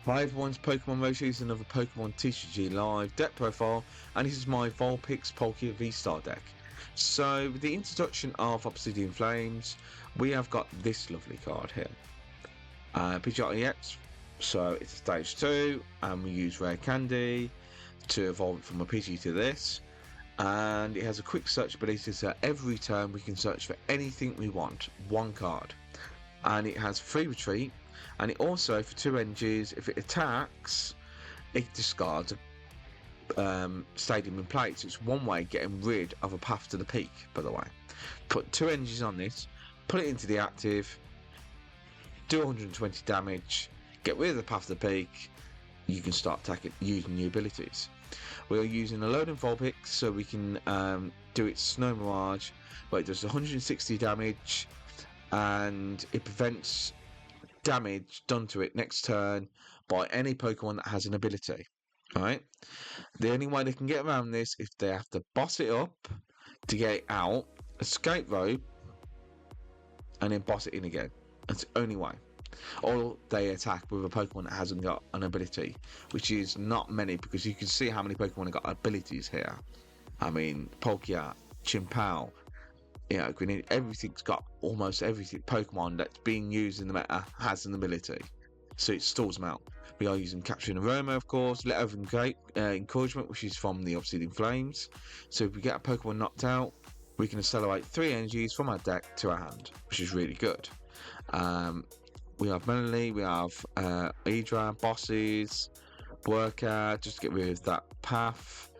Hi everyone's Pokemon Moshi is another Pokemon TCG live deck profile, and this is my Vulpix Palkia VStar deck. So with the introduction of Obsidian Flames, we have got this lovely card here. Pidgeot EX, so it's a stage 2, and we use Rare Candy to evolve it from a Pidgey to this. And it has a quick search ability, so every turn we can search for anything we want, one card. And it has free retreat, and it also, for 2 energies, if it attacks, it discards a stadium in play. So it's one way getting rid of a path to the peak, by the way. Put 2 energies on this, put it into the active, do 120 damage, get rid of the path to the peak, you can start attacking using new abilities. We are using Alolan Vulpix, so we can do its Snow Mirage, where it does 160 damage, and it prevents damage done to it next turn by any Pokemon that has an ability. Alright? The only way they can get around this is they have to boss it up to get it out, escape rope, and then boss it in again. That's the only way. Or they attack with a Pokemon that hasn't got an ability, which is not many, because you can see how many Pokemon have got abilities here. I mean, Palkia, Chimpal, you know, everything's got, almost everything Pokemon that's being used in the meta has an ability, so it stalls them out. We are using Capturing Aroma, of course, Letter of Encouragement, which is from the Obsidian Flames. So if we get a Pokemon knocked out, we can accelerate 3 energies from our deck to our hand, which is really good. We have Melony, we have Irida, Bosses, Worker, just to get rid of that path.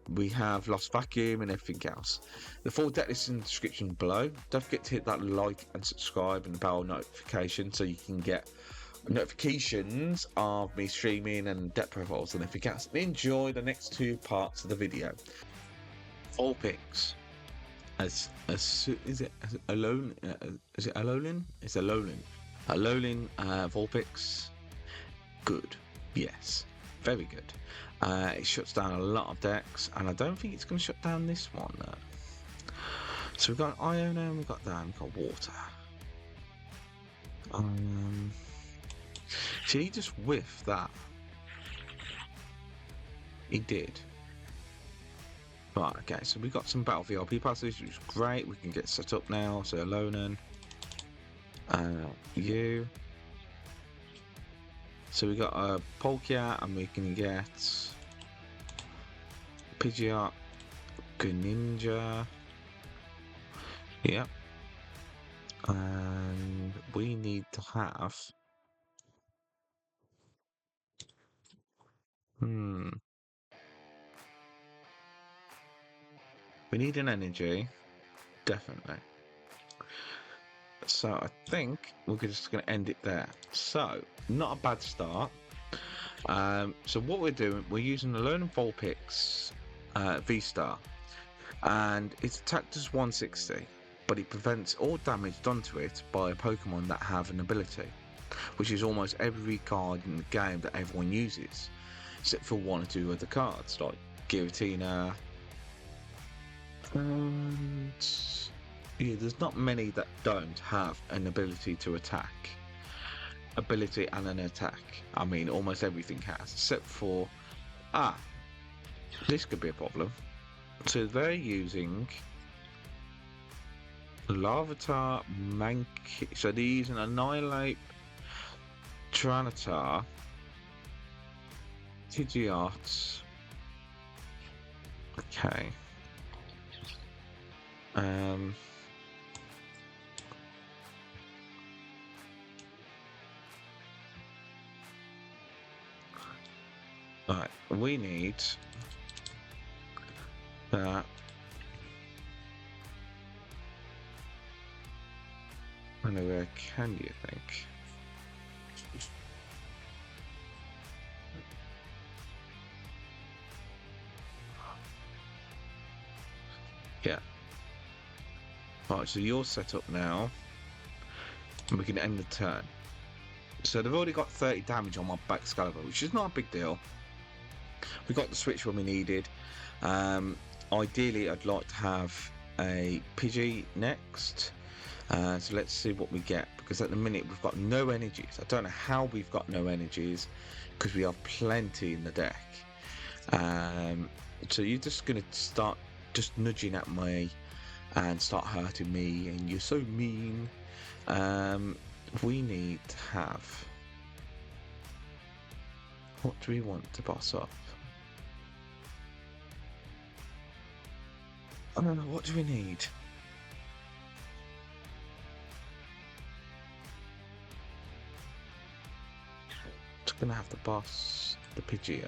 We have Lost Vacuum and everything else. The full deck list is in the description below. Don't forget to hit that like and subscribe and the bell notification so you can get notifications of me streaming and deck profiles and everything else. Enjoy the next 2 parts of the video. Vulpix. Is it Alolan? Is it Alolan? It's Alolan. Alolan Vulpix. Good. Yes. Very good. It shuts down a lot of decks, and I don't think it's going to shut down this one though. So we've got Iono and we've got that, we've got water. Did he just whiff that? He did. Right, okay, so we've got some Battle VIP Pass, which is great. We can get set up now. So Alolan, you. So we got a Palkia, and we can get Pidgeot, Greninja. Yep. And we need to have. We need an energy, definitely. So I think we're just going to end it there. So, not a bad start. So what we're doing, we're using the Alolan Vulpix VStar, and its attack does 160, but it prevents all damage done to it by a Pokemon that have an ability, which is almost every card in the game that everyone uses, except for 1 or 2 other cards like Giratina. And yeah, there's not many that don't have an ability to attack. Ability and an attack. I mean, almost everything has, except for... this could be a problem. So they're using... Larvitar, Mankey... So they're using Annihilate, Tyranitar, Pidgeot... Okay. Right, we need that. Where can you think? Yeah. Right, so you're set up now, and we can end the turn. So they've already got 30 damage on my Baxcalibur, which is not a big deal. We got the switch when we needed. Ideally, I'd like to have a Pidgey next, So let's see what we get, because at the minute we've got no energies. I don't know how we've got no energies, because we have plenty in the deck. So you're just going to start just nudging at me and start hurting me, and you're so mean. We need to have... What do we want to boss up? I don't know, what do we need? Just gonna have to boss the Pidgeot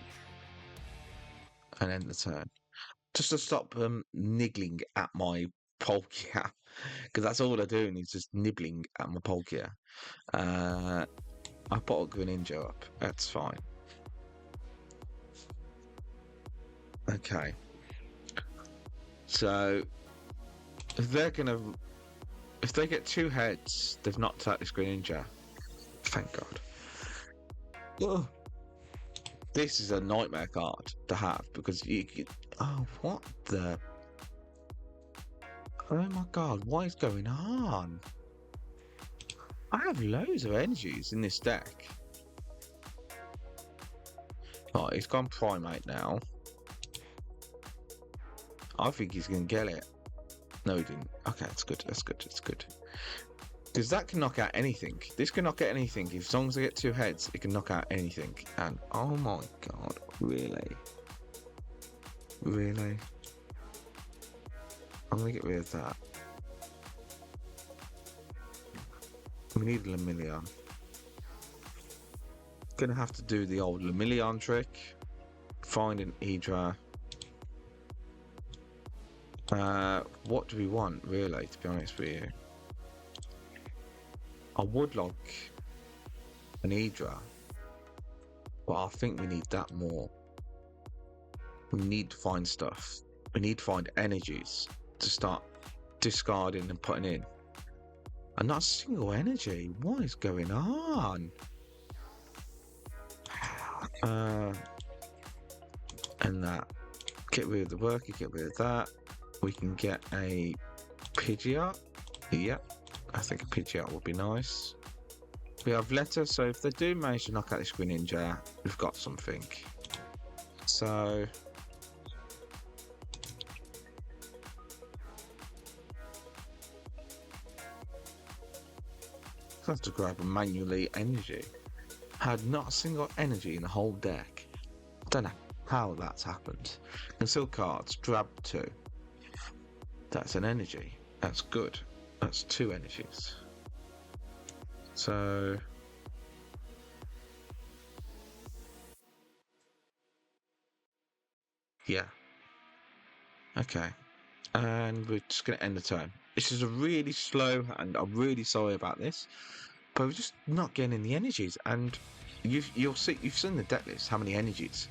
and end the turn. Just to stop them niggling at my Palkia. Because that's all they're doing, is just nibbling at my Palkia. I put a Greninja up, that's fine. Okay. So if they get 2 heads, they've knocked out this Greninja. Thank God. Ugh. This is a nightmare card to have, because oh, what the... Oh my God, what is going on? I have loads of energies in this deck. Right, he's gone Primate now. I think he's going to get it. No, he didn't. Okay, that's good. That's good. That's good. Because that can knock out anything. This can knock out anything. As long as I get 2 heads, it can knock out anything. And oh my God, really? Really? I'm going to get rid of that. We need Lumineon. Gonna have to do the old Lumineon trick. Find an Idra. What do we want, really, to be honest with you? I would like an Idra, but I think we need that more. We need to find stuff. We need to find energies to start discarding and putting in. And not a single energy. What is going on? And that. Get rid of the worker, get rid of that. We can get a Pidgeot. Yep. I think a Pidgeot would be nice. We have Letter, so if they do manage to knock out this Greninja, we've got something. So... I have to grab a manually energy. Had not a single energy in the whole deck. Don't know how that's happened. Conceal cards, grab 2. That's an energy. That's good. That's 2 energies. So... yeah. Okay. And we're just going to end the turn. This is a really slow, and I'm really sorry about this, but we're just not getting any energies. And you'll see, you've seen the deck list, how many energies.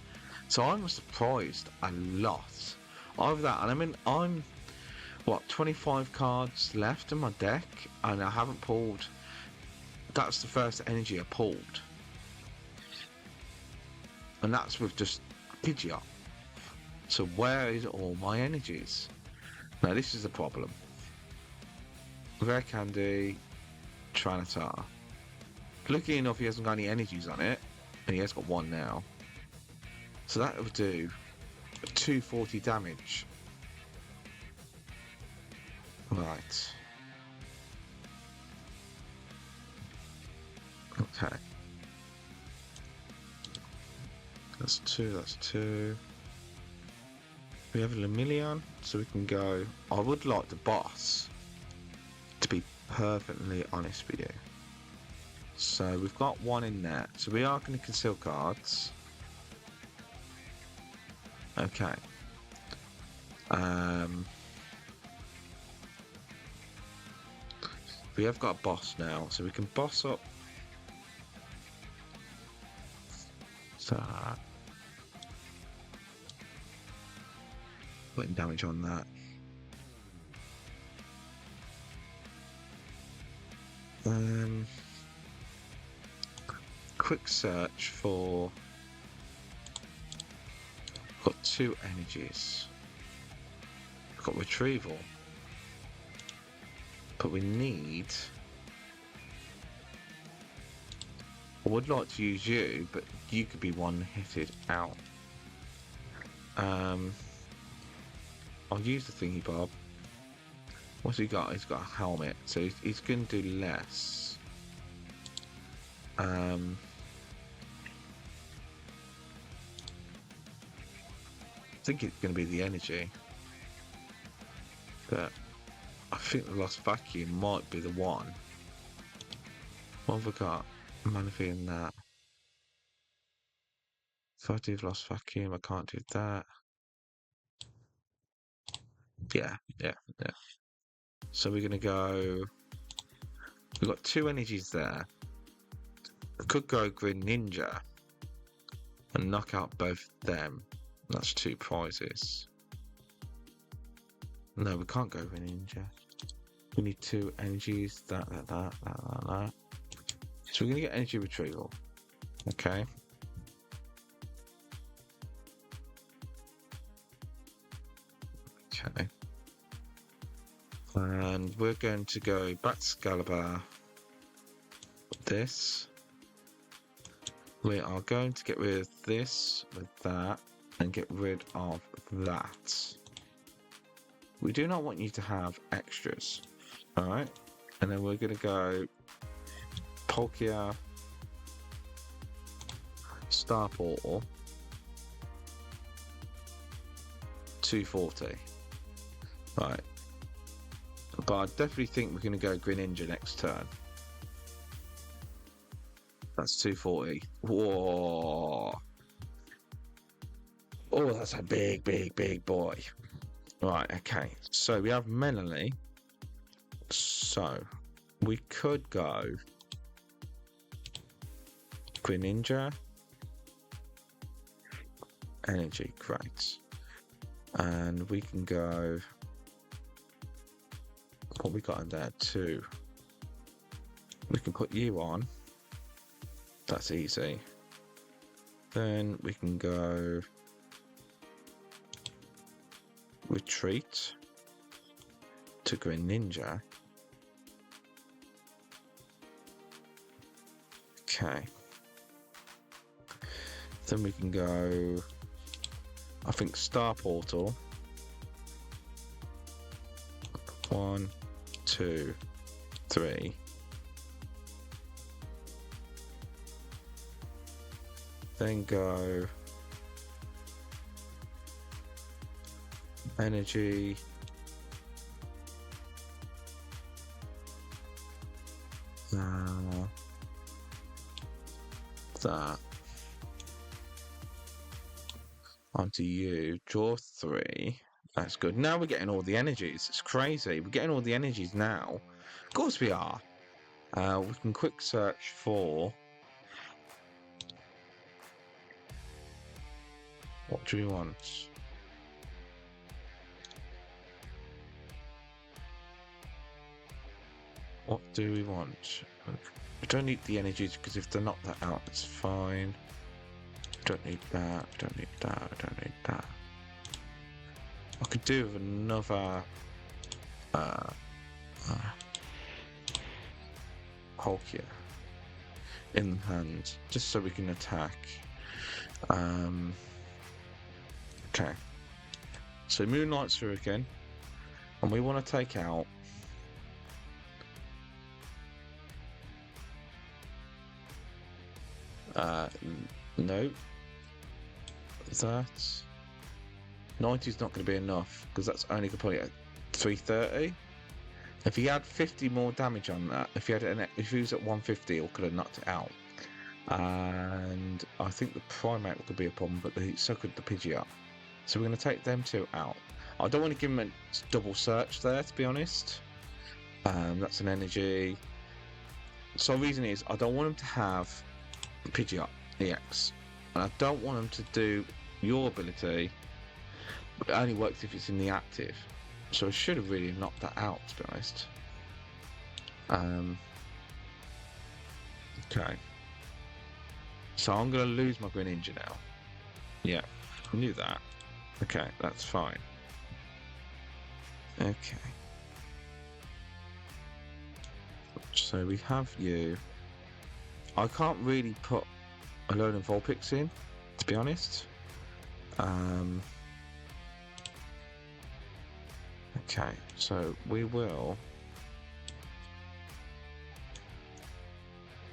So I'm surprised a lot of that. And I mean, I'm what, 25 cards left in my deck, and I haven't pulled. That's the first energy I pulled, and that's with just Pidgeot. So where is all my energies? Now this is the problem. Rare Candy, Tranitar. Lucky enough, he hasn't got any energies on it, and he has got 1 now. So that would do 240 damage. Right. Okay. That's 2, that's 2. We have a Lumineon, so we can go... I would like the boss, to be perfectly honest with you. So we've got 1 in there. So we are going to conceal cards. Okay. We have got a boss now, so we can boss up. So putting damage on that. Quick search for... got 2 energies. Got retrieval. But we need... I would like to use you, but you could be one-hitted out. I'll use the thingy bob. What's he got? He's got a helmet, so he's going to do less. I think it's going to be the energy. But I think the Lost Vacuum might be the one. What have we got? Manaphy and that. If I do Lost Vacuum, I can't do that. Yeah. So we're going to go... We've got 2 energies there. We could go Greninja and knock out both them. That's 2 prizes. No, we can't go Greninja. We need 2 energies. That. So we're going to get Energy Retrieval. Okay. Okay. And we're going to go Baxcalibur. This. We are going to get rid of this with that and get rid of that. We do not want you to have extras. Alright. And then we're going to go Palkia Star Portal 240. Right. But I definitely think we're going to go Greninja next turn. That's 240. Whoa. Oh, that's a big boy. Right, okay. So we have Melony. So we could go Greninja. Energy, great. And we can go... What we got in there? 2. We can put you on. That's easy. Then we can go Retreat to Greninja. Okay. Then we can go, I think, Star Portal. 1, 2, 3. Then go Energy. That. Onto you. Draw 3. That's good. Now we're getting all the energies. It's crazy. We're getting all the energies now. Of course we are. We can quick search for... What do we want? What do we want? We don't need the energies because if they're not that out, it's fine. Don't need that. Don't need that. Don't need that. I could do with another Palkia in hand, just so we can attack. Okay. So Moonlight's through again, and we want to take out no. That 90 is not going to be enough because that's only complete at 330. If he had 50 more damage on that, if he was at 150, he could have knocked it out. And I think the Primate could be a problem, but so could the Pidgeot. So we're going to take them 2 out. I don't want to give him a double search there, to be honest. That's an energy. So the reason is I don't want him to have Pidgeot EX, and I don't want him to do your ability. It only works if it's in the active, so I should have really knocked that out, to be honest. Okay, so I'm going to lose my Greninja now. Yeah, I knew that. Okay, that's fine. Okay. So we have you. I can't really put Alolan Vulpix in, to be honest. Okay, so we will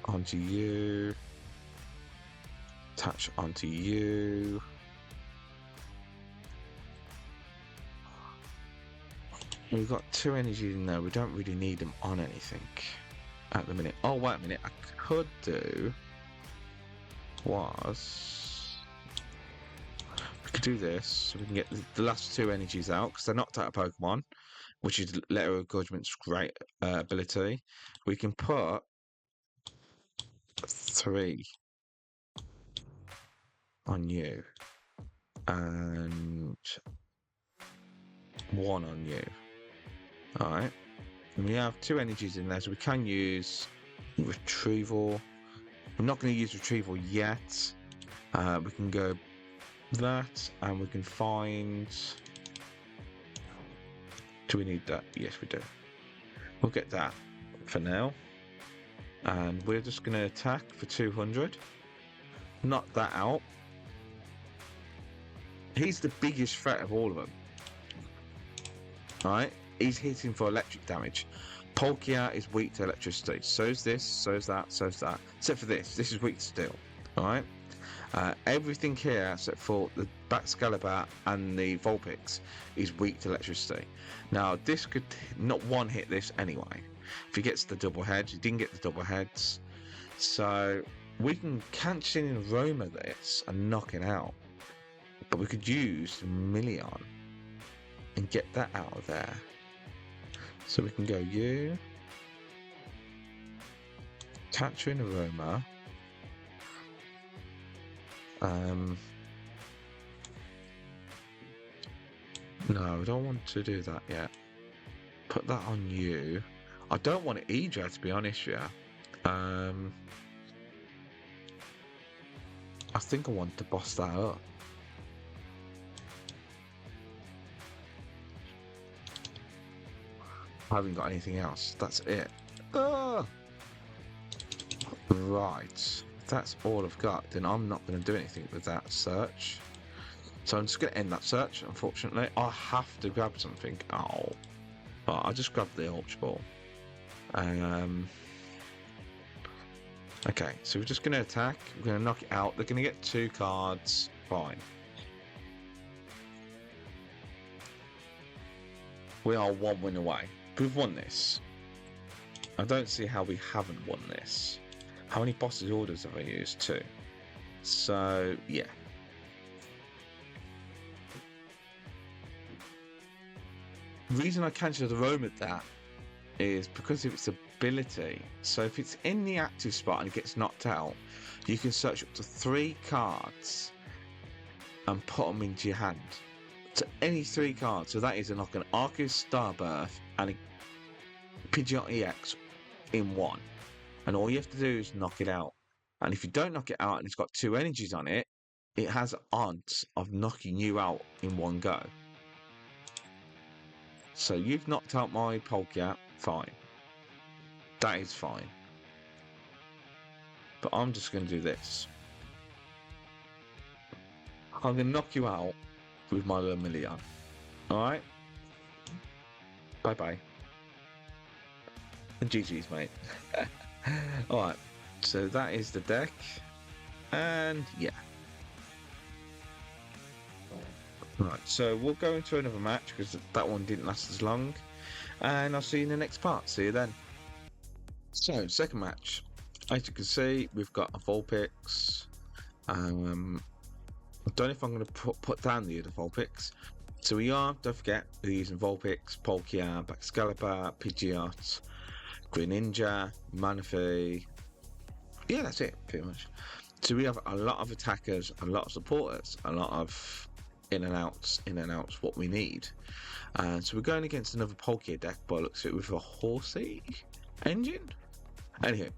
onto you, attach onto you. We've got 2 energies in there. We don't really need them on anything at the minute. Oh, wait a minute. I could do was we could do this so we can get the last 2 energies out because they're knocked out of Pokemon, which is Letter of Encouragement's great ability. We can put 3 on you and 1 on you. Alright. And we have 2 energies in there, so we can use Retrieval. I'm not going to use Retrieval yet. We can go that, and we can find... Do we need that? Yes, we do. We'll get that for now. And we're just going to attack for 200. Knock that out. He's the biggest threat of all of them. Alright? He's hitting for electric damage. Palkia is weak to electricity. So is this, so is that, so is that. Except for this. This is weak to steel. Alright? Everything here, except for the Baxcalibur and the Vulpix, is weak to electricity. Now, this could not one hit this anyway. If he gets the double heads, he didn't get the double heads. So, we can Canceling Aroma this and knock it out. But we could use Lumineon and get that out of there. So we can go you, Canceling Aroma. No, I don't want to do that yet. Put that on you. I don't want it either, to be honest with you. I think I want to boss that up. I haven't got anything else. That's it. Right. That's all I've got. Then I'm not going to do anything with that search. So I'm just going to end that search, unfortunately. I have to grab something. Oh. But I just grabbed the Ultra Ball. Okay, so we're just going to attack. We're going to knock it out. They're going to get 2 cards. Fine. We are 1 win away. We've won this. I don't see how we haven't won this. How many boss's orders have I used? 2. So, yeah. The reason I cancelled the Aroma at that is because of its ability. So if it's in the active spot and it gets knocked out, you can search up to 3 cards and put them into your hand. To any 3 cards. So that is an Arceus Starbirth and a Pidgeot EX in 1. And all you have to do is knock it out. And if you don't knock it out and it's got 2 energies on it, it has odds of knocking you out in 1 go. So you've knocked out my Palkia, fine. That is fine. But I'm just going to do this. I'm going to knock you out with my Lumineon. Alright? Bye-bye. And GG's, mate. Alright, so that is the deck. And, yeah. Right, so we'll go into another match because that one didn't last as long. And I'll see you in the next part. See you then. So, second match. As you can see, we've got a Vulpix. I don't know if I'm going to put down the other Vulpix. So we are, don't forget, we're using Vulpix, Palkia, Baxcalibur, Pidgeot, Greninja, Manaphy. Yeah, that's it, pretty much. So we have a lot of attackers, a lot of supporters, a lot of in and outs, what we need. So we're going against another Palkia deck, by looks at it, with a horsey engine. Anyway,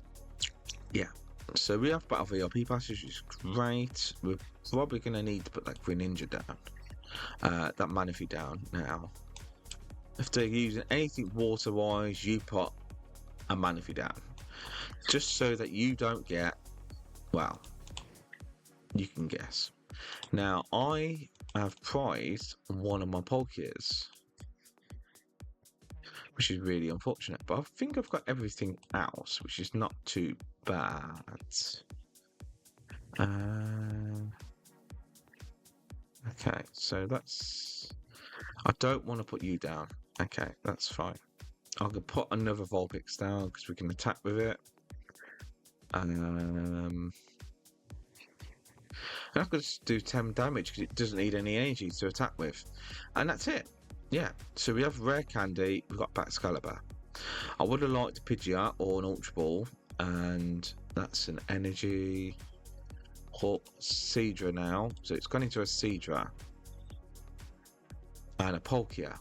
yeah. So we have Battle VIP Pass, which is great. We're probably going to need to put that Greninja down, that Manaphy down now. If they're using anything water-wise, you put and Manaphy down. Just so that you don't get, well, you can guess. Now, I have prized one of my Palkias, which is really unfortunate, but I think I've got everything else, which is not too bad. Okay, so that's... I don't want to put you down. Okay, that's fine. I can put another Vulpix down because we can attack with it. And I could just do 10 damage because it doesn't need any energy to attack with. And that's it. Yeah, so we have Rare Candy, we've got Baxcalibur. I would have liked a Pidgeot or an Ultra Ball, and that's an Energy Seedra now. So it's gone into a Seedra and a Palkia.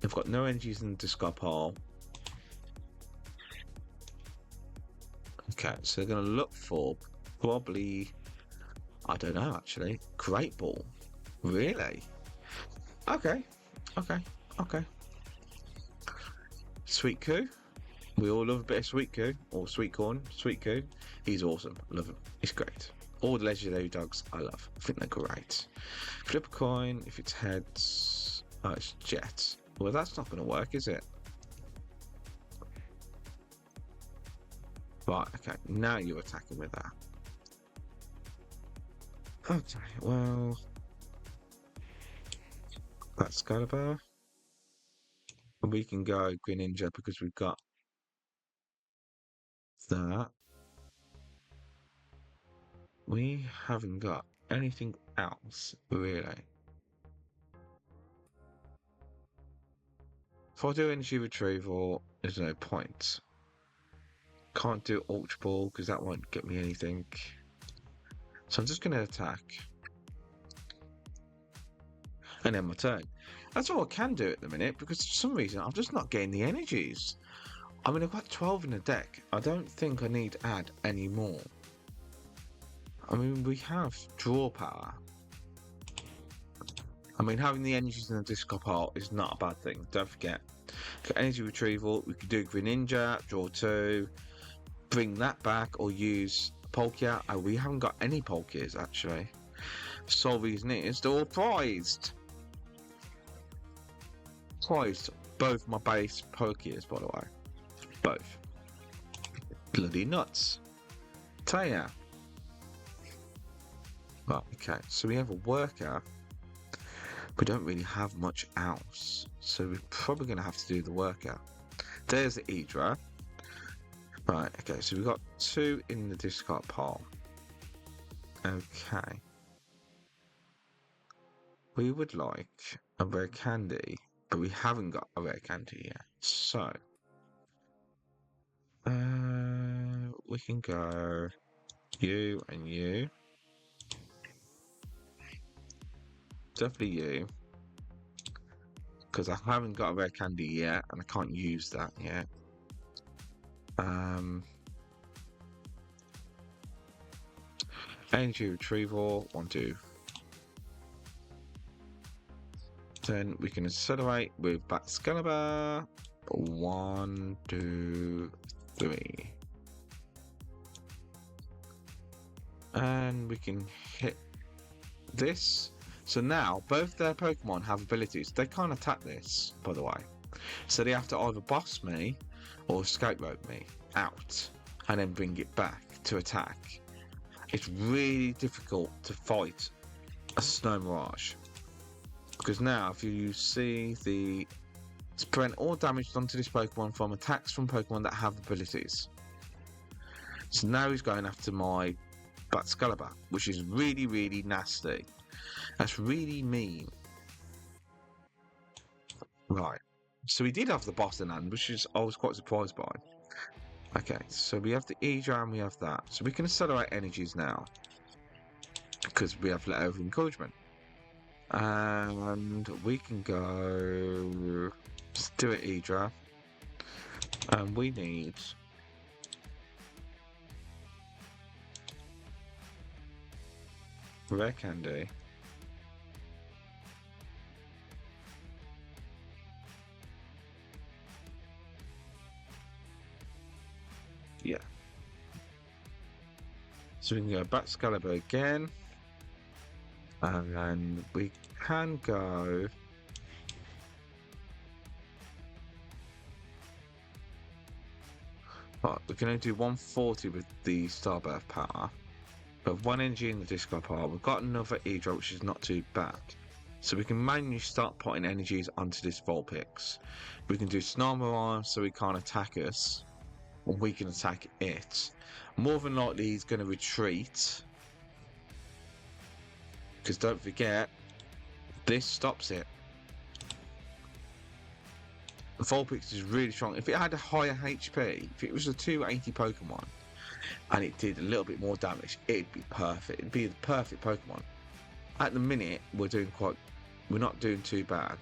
They've got no energies in the discard pile. Okay, so they're going to look for probably, I don't know actually, Great Ball. Really? Okay, okay, okay. Sweet Coo. We all love a bit of Sweet Coo, or Sweet Corn. Sweet Coo. He's awesome. Love him. He's great. All the legendary dogs I love. I think they're great. Flip a coin. If it's heads, oh, it's Jet. Well, that's not going to work, is it? Right, okay. Now you're attacking with that. Okay, well... Baxcalibur. We can go Greninja because we've got that. We haven't got anything else, really. If I do Energy Retrieval, there's no point. Can't do Ultra Ball because that won't get me anything. So I'm just going to attack. And then my turn. That's all I can do at the minute because for some reason I'm just not getting the energies. I mean, I've got 12 in the deck. I don't think I need to add any more. I mean, we have draw power. I mean, having the energies in the discard pile is not a bad thing. Don't forget. For energy retrieval, we could do Greninja, draw 2, bring that back, or use Palkia. Oh, we haven't got any Palkias, actually. Sole reason is they're all prized. Prized. Both my base Palkias, by the way. Both. Bloody nuts. Tell ya. Right, okay, so we have a worker. We don't really have much else, so we're probably going to have to do the worker. There's the Idra. Right, okay, so we've got 2 in the discard pile. Okay. We would like a Rare Candy, but we haven't got a Rare Candy yet. So, we can go you and you. Definitely you. Because I haven't got a Rare Candy yet, and I can't use that yet. Energy Retrieval, 1, 2. Then we can accelerate with Baxcalibur, 1, 2, 3. And we can hit this. So now, both their Pokemon have abilities. They can't attack this, by the way. So they have to either boss me or escape rope me out and then bring it back to attack. It's really difficult to fight a Snow Mirage. Because now, if you see the... It's prevent all damage done to this Pokemon from attacks from Pokemon that have abilities. So now he's going after my Baxcalibur, which is really, really nasty. That's really mean. Right. So we did have the boss in hand, which is I was quite surprised by. Okay, so we have the Idra and we have that. So we can accelerate energies now. Because we have Letter of Encouragement. And we can go... Let's do it, Idra. And we need... Rare Candy. So we can go Baxcalibur again. And then we can go... Right, we're going to do 140 with the Starbirth power. We have 1 energy in the discard pile. We've got another E-drop, which is not too bad. So we can manually start putting energies onto this Vulpix. We can do Snarl so he can't attack us. Or we can attack it. More than likely he's going to retreat. Because don't forget, this stops it. The Vulpix is really strong. If it had a higher HP, if it was a 280 Pokemon, and it did a little bit more damage, it'd be perfect. It'd be the perfect Pokemon. At the minute, we're not doing too bad.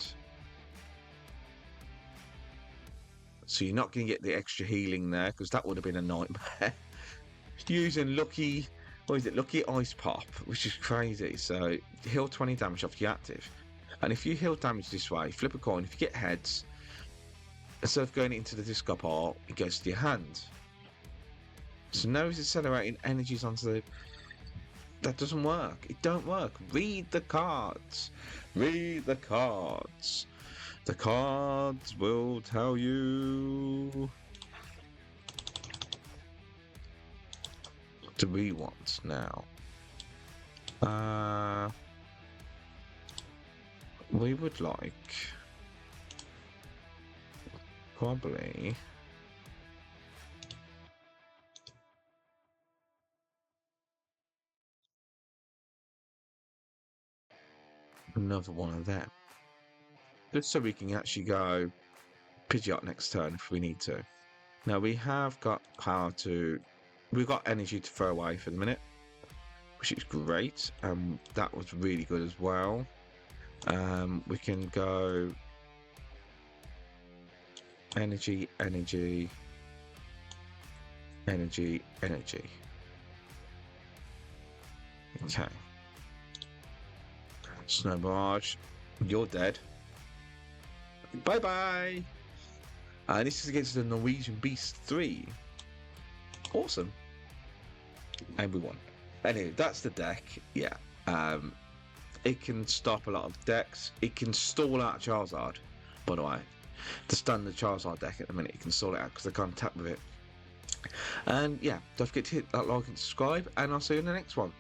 So you're not going to get the extra healing there, because that would have been a nightmare. Using Lucky Ice Pop, which is crazy. So heal 20 damage off your active. And if you heal damage this way, flip a coin, if you get heads, instead of going into the discard pile, it goes to your hand. So now he's accelerating energies onto the... That doesn't work. It don't work. Read the cards. Read the cards. The cards will tell you... What do we want now? We would like... Probably... another one of them. Just so we can actually go Pidgeot next turn if we need to. Now we have got power to... We've got energy to throw away for the minute, which is great. That was really good as well. We can go... Energy, energy, energy, energy. Okay. Snow Barrage, you're dead. Bye bye. This is against the Norwegian Beast 3. Awesome. And we won. Anyway, that's the deck. Yeah. It can stop a lot of decks. It can stall out Charizard, by the way. The standard Charizard deck at the minute, you can sort it out because I can't tap with it. And yeah, don't forget to hit that like and subscribe, and I'll see you in the next one.